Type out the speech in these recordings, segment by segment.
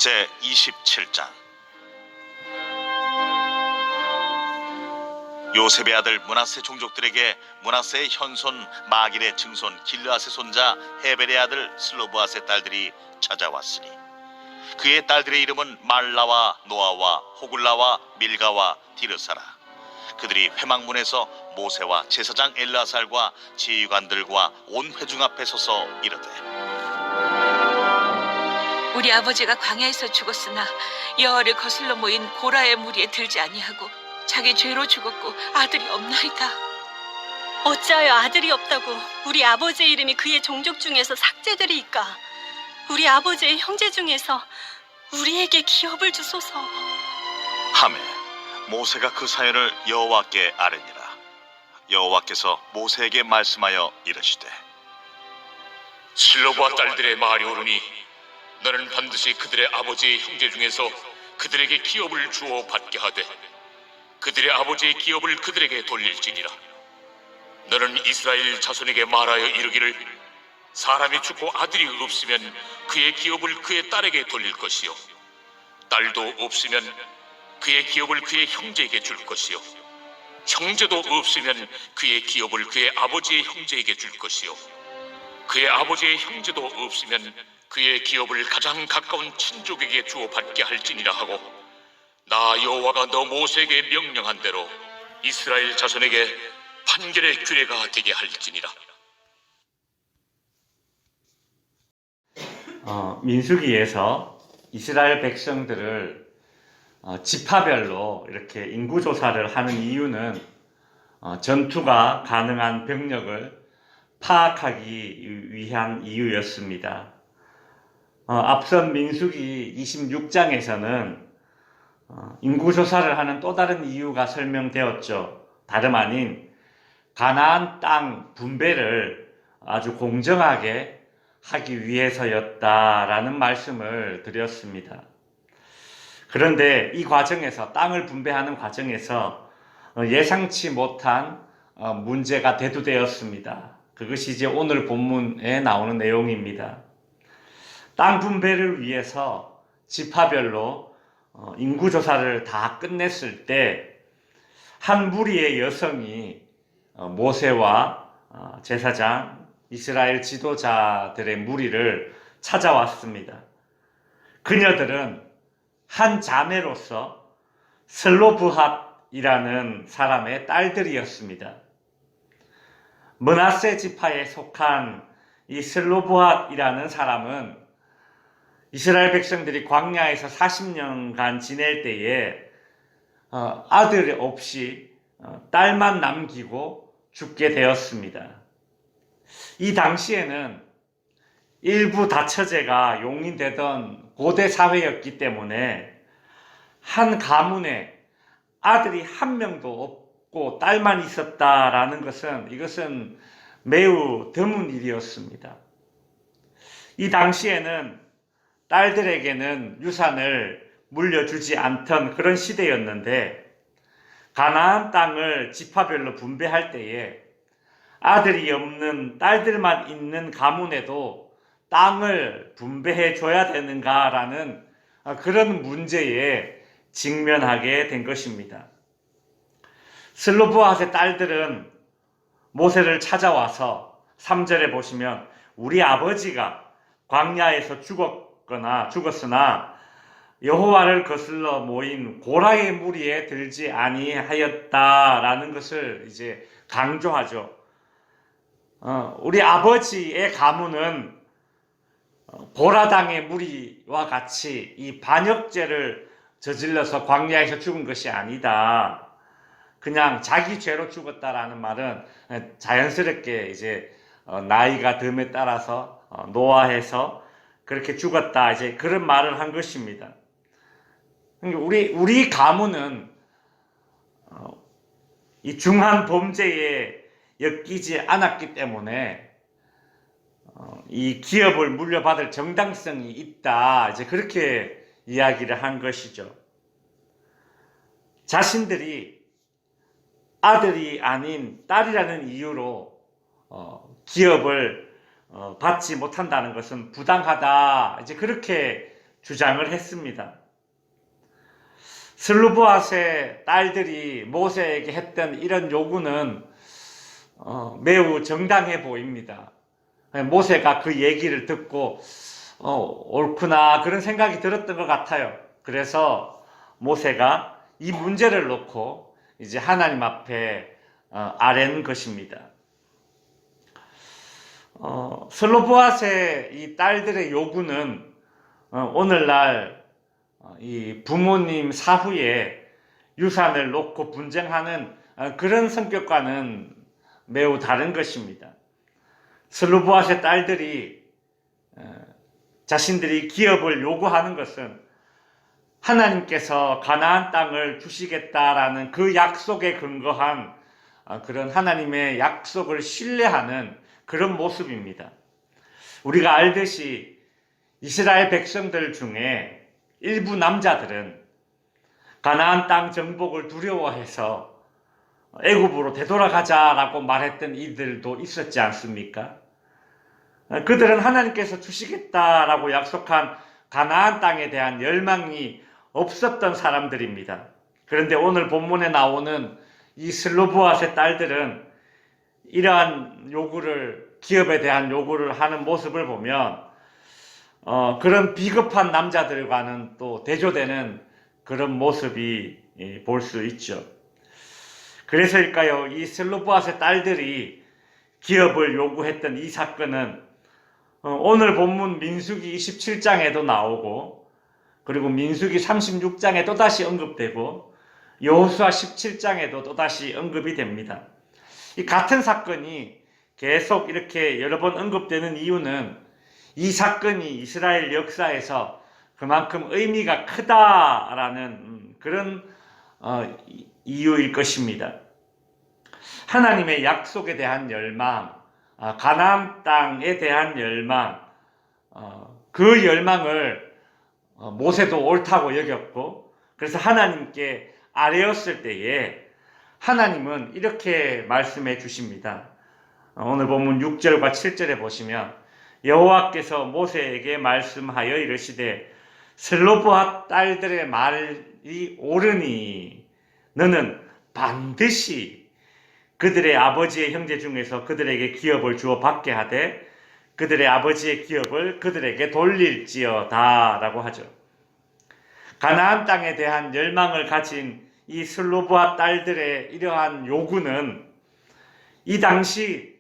제27장. 요셉의 아들 므낫세 종족들에게 므낫세의 현손 마길의 증손 길르앗의 손자 헤벨의 아들 슬로브앗의 딸들이 찾아왔으니 그의 딸들의 이름은 말라와 노아와 호글라와 밀가와 디르사라. 그들이 회막문에서 모세와 제사장 엘르아살과 지휘관들과 온 회중 앞에 서서 이르되, 우리 아버지가 광야에서 죽었으나 여호와를 거슬러 모인 고라의 무리에 들지 아니하고 자기 죄로 죽었고 아들이 없나이다. 어찌하여 아들이 없다고 우리 아버지의 이름이 그의 종족 중에서 삭제되리이까? 우리 아버지의 형제 중에서 우리에게 기업을 주소서. 하매 모세가 그 사연을 여호와께 아뢰니라. 여호와께서 모세에게 말씀하여 이르시되, 실로브와 딸들의 말이 옳으니 너는 반드시 그들의 아버지의 형제 중에서 그들에게 기업을 주어 받게 하되 그들의 아버지의 기업을 그들에게 돌릴지니라. 너는 이스라엘 자손에게 말하여 이르기를, 사람이 죽고 아들이 없으면 그의 기업을 그의 딸에게 돌릴 것이요, 딸도 없으면 그의 기업을 그의 형제에게 줄 것이요, 형제도 없으면 그의 기업을 그의 아버지의 형제에게 줄 것이요, 그의 아버지의 형제도 없으면 그의 기업을 가장 가까운 친족에게 주어 받게 할지니라 하고, 나 여호와가 너 모세에게 명령한 대로 이스라엘 자손에게 판결의 규례가 되게 할지니라. 민수기에서 이스라엘 백성들을 지파별로 이렇게 인구조사를 하는 이유는 전투가 가능한 병력을 파악하기 위한 이유였습니다. 앞선 민수기 26장에서는 인구조사를 하는 또 다른 이유가 설명되었죠. 다름 아닌 가나안 땅 분배를 아주 공정하게 하기 위해서였다라는 말씀을 드렸습니다. 그런데 이 과정에서, 땅을 분배하는 과정에서 예상치 못한 문제가 대두되었습니다. 그것이 이제 오늘 본문에 나오는 내용입니다. 땅 분배를 위해서 지파별로 인구조사를 다 끝냈을 때 한 무리의 여성이 모세와 제사장, 이스라엘 지도자들의 무리를 찾아왔습니다. 그녀들은 한 자매로서 슬로브핫이라는 사람의 딸들이었습니다. 므낫세 지파에 속한 이 슬로브핫이라는 사람은 이스라엘 백성들이 광야에서 40년간 지낼 때에 아들 없이 딸만 남기고 죽게 되었습니다. 이 당시에는 일부 다처제가 용인되던 고대 사회였기 때문에 한 가문에 아들이 한 명도 없고 딸만 있었다라는 이것은 매우 드문 일이었습니다. 이 당시에는 딸들에게는 유산을 물려주지 않던 그런 시대였는데, 가나안 땅을 지파별로 분배할 때에 아들이 없는 딸들만 있는 가문에도 땅을 분배해 줘야 되는가라는 그런 문제에 직면하게 된 것입니다. 슬로브앗의 딸들은 모세를 찾아와서 3절에 보시면, 우리 아버지가 광야에서 죽었으나 여호와를 거슬러 모인 고라의 무리에 들지 아니하였다라는 것을 이제 강조하죠. 우리 아버지의 가문은 고라당의 무리와 같이 이 반역죄를 저질러서 광야에서 죽은 것이 아니다. 그냥 자기 죄로 죽었다라는 말은 자연스럽게 이제 나이가 듦에 따라서 노화해서 그렇게 죽었다, 이제 그런 말을 한 것입니다. 우리 가문은 이 중한 범죄에 엮이지 않았기 때문에 이 기업을 물려받을 정당성이 있다, 이제 그렇게 이야기를 한 것이죠. 자신들이 아들이 아닌 딸이라는 이유로 기업을 받지 못한다는 것은 부당하다, 이제 그렇게 주장을 했습니다. 슬루보아스의 딸들이 모세에게 했던 이런 요구는 매우 정당해 보입니다. 모세가 그 얘기를 듣고 옳구나 그런 생각이 들었던 것 같아요. 그래서 모세가 이 문제를 놓고 이제 하나님 앞에 아뢰는 것입니다. 슬로보아스의 이 딸들의 요구는 오늘날 이 부모님 사후에 유산을 놓고 분쟁하는 그런 성격과는 매우 다른 것입니다. 슬로보아스의 딸들이 자신들이 기업을 요구하는 것은 하나님께서 가나안 땅을 주시겠다라는 그 약속에 근거한 그런 하나님의 약속을 신뢰하는 그런 모습입니다. 우리가 알듯이 이스라엘 백성들 중에 일부 남자들은 가나안 땅 정복을 두려워해서 애굽으로 되돌아가자라고 말했던 이들도 있었지 않습니까? 그들은 하나님께서 주시겠다라고 약속한 가나안 땅에 대한 열망이 없었던 사람들입니다. 그런데 오늘 본문에 나오는 이 슬로보아스의 딸들은 이러한 요구를, 기업에 대한 요구를 하는 모습을 보면 그런 비겁한 남자들과는 또 대조되는 그런 모습이 볼 수 있죠. 그래서일까요? 이 슬로보아스의 딸들이 기업을 요구했던 이 사건은 오늘 본문 민수기 27장에도 나오고, 그리고 민수기 36장에 또다시 언급되고, 여호수아 17장에도 또다시 언급이 됩니다. 이 같은 사건이 계속 이렇게 여러 번 언급되는 이유는 이 사건이 이스라엘 역사에서 그만큼 의미가 크다라는 그런 이유일 것입니다. 하나님의 약속에 대한 열망, 가나안 땅에 대한 열망, 그 열망을 모세도 옳다고 여겼고, 그래서 하나님께 아뢰었을 때에 하나님은 이렇게 말씀해 주십니다. 오늘 본문 6절과 7절에 보시면 여호와께서 모세에게 말씀하여 이르시되 슬로보아 딸들의 말이 옳으니 너는 반드시 그들의 아버지의 형제 중에서 그들에게 기업을 주어 받게 하되 그들의 아버지의 기업을 그들에게 돌릴지어다 라고 하죠. 가나안 땅에 대한 열망을 가진 이 슬로보아 딸들의 이러한 요구는 이 당시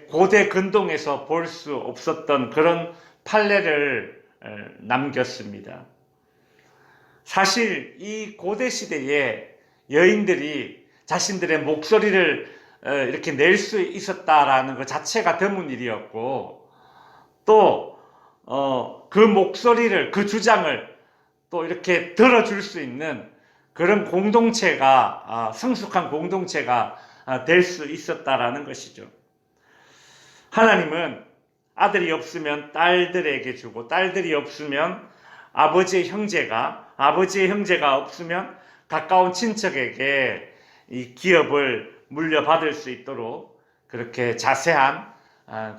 고대 근동에서 볼 수 없었던 그런 판례를 남겼습니다. 사실 이 고대 시대에 여인들이 자신들의 목소리를 이렇게 낼 수 있었다라는 것 자체가 드문 일이었고, 또 그 목소리를, 그 주장을 또 이렇게 들어줄 수 있는 그런 공동체가, 성숙한 공동체가 될 수 있었다라는 것이죠. 하나님은 아들이 없으면 딸들에게 주고, 딸들이 없으면 아버지의 형제가 없으면 가까운 친척에게 이 기업을 물려받을 수 있도록 그렇게 자세한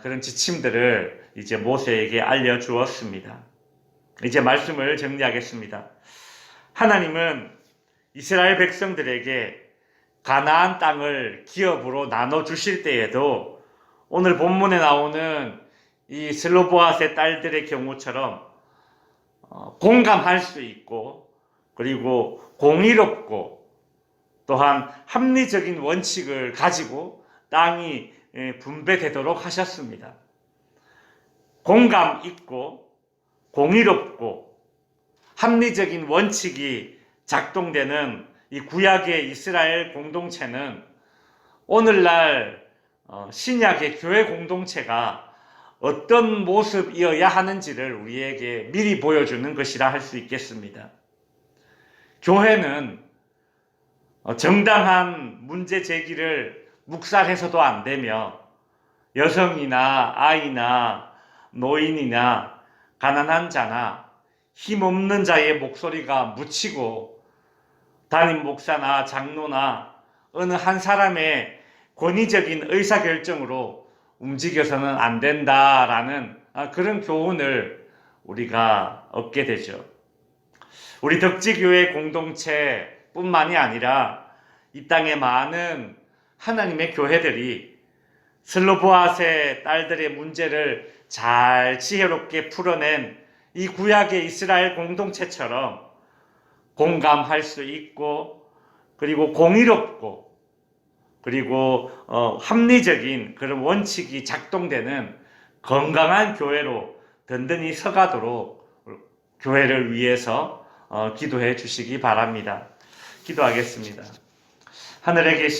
그런 지침들을 이제 모세에게 알려주었습니다. 이제 말씀을 정리하겠습니다. 하나님은 이스라엘 백성들에게 가나안 땅을 기업으로 나눠주실 때에도 오늘 본문에 나오는 이 슬로보아스의 딸들의 경우처럼 공감할 수 있고, 그리고 공의롭고 또한 합리적인 원칙을 가지고 땅이 분배되도록 하셨습니다. 공감 있고 공의롭고 합리적인 원칙이 작동되는 이 구약의 이스라엘 공동체는 오늘날 신약의 교회 공동체가 어떤 모습이어야 하는지를 우리에게 미리 보여주는 것이라 할 수 있겠습니다. 교회는 정당한 문제 제기를 묵살해서도 안 되며, 여성이나 아이나 노인이나 가난한 자나 힘없는 자의 목소리가 묻히고 담임 목사나 장로나 어느 한 사람의 권위적인 의사결정으로 움직여서는 안 된다라는 그런 교훈을 우리가 얻게 되죠. 우리 덕지교회 공동체뿐만이 아니라 이 땅의 많은 하나님의 교회들이 슬로보아세 딸들의 문제를 잘 지혜롭게 풀어낸 이 구약의 이스라엘 공동체처럼 공감할 수 있고, 그리고 공의롭고, 그리고 합리적인 그런 원칙이 작동되는 건강한 교회로 든든히 서가도록 교회를 위해서 기도해 주시기 바랍니다. 기도하겠습니다. 하늘에 계신